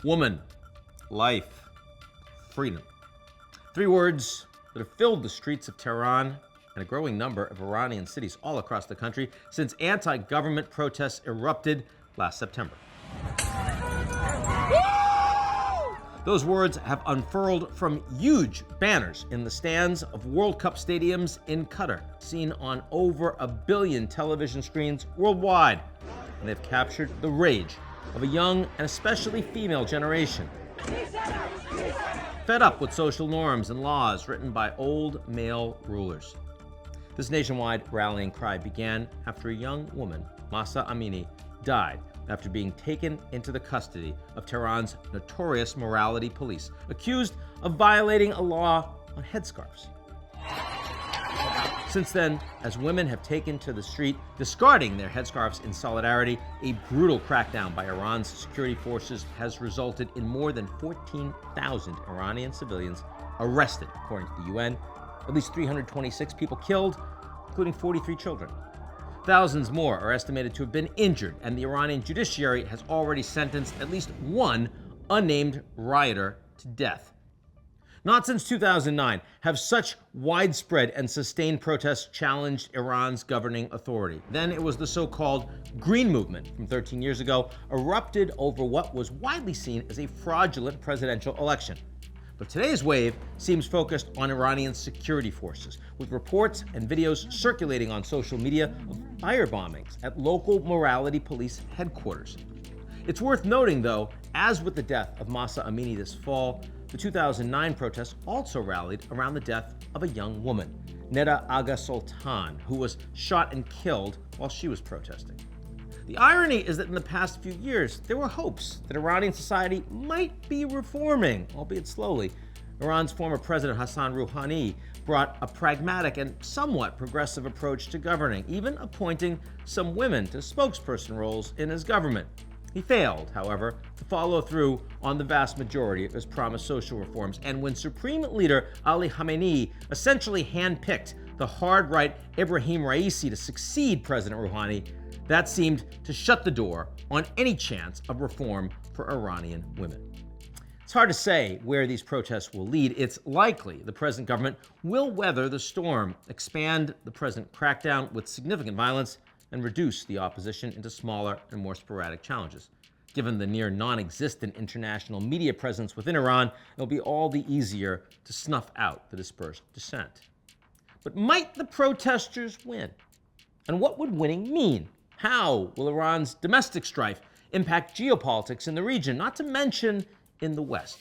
Woman, life, freedom. Three words that have filled the streets of Tehran and a growing number of Iranian cities all across the country since anti-government protests erupted last September. Those words have unfurled from huge banners in the stands of World Cup stadiums in Qatar, seen on over 1 billion television screens worldwide. And they've captured the rage of a young and especially female generation, fed up with social norms and laws written by old male rulers. This nationwide rallying cry began after a young woman, Mahsa Amini, died after being taken into the custody of Tehran's notorious morality police, accused of violating a law on headscarves. Since then, as women have taken to the street, discarding their headscarves in solidarity, a brutal crackdown by Iran's security forces has resulted in more than 14,000 Iranian civilians arrested, according to the UN, at least 326 people killed, including 43 children. Thousands more are estimated to have been injured, and the Iranian judiciary has already sentenced at least one unnamed rioter to death. Not since 2009 have such widespread and sustained protests challenged Iran's governing authority. Then it was the so-called Green Movement from 13 years ago, erupted over what was widely seen as a fraudulent presidential election. But today's wave seems focused on Iranian security forces, with reports and videos circulating on social media of firebombings at local morality police headquarters. It's worth noting, though, as with the death of Mahsa Amini this fall, the 2009 protests also rallied around the death of a young woman, Neda Agha Soltan, who was shot and killed while she was protesting. The irony is that in the past few years, there were hopes that Iranian society might be reforming, albeit slowly. Iran's former president Hassan Rouhani brought a pragmatic and somewhat progressive approach to governing, even appointing some women to spokesperson roles in his government. He failed, however, to follow through on the vast majority of his promised social reforms, and when Supreme Leader Ali Khamenei essentially handpicked the hard-right Ebrahim Raisi to succeed President Rouhani, that seemed to shut the door on any chance of reform for Iranian women. It's hard to say where these protests will lead. It's likely the present government will weather the storm, expand the present crackdown with significant violence, and reduce the opposition into smaller and more sporadic challenges. Given the near non-existent international media presence within Iran, it'll be all the easier to snuff out the dispersed dissent. But might the protesters win? And what would winning mean? How will Iran's domestic strife impact geopolitics in the region, not to mention in the West?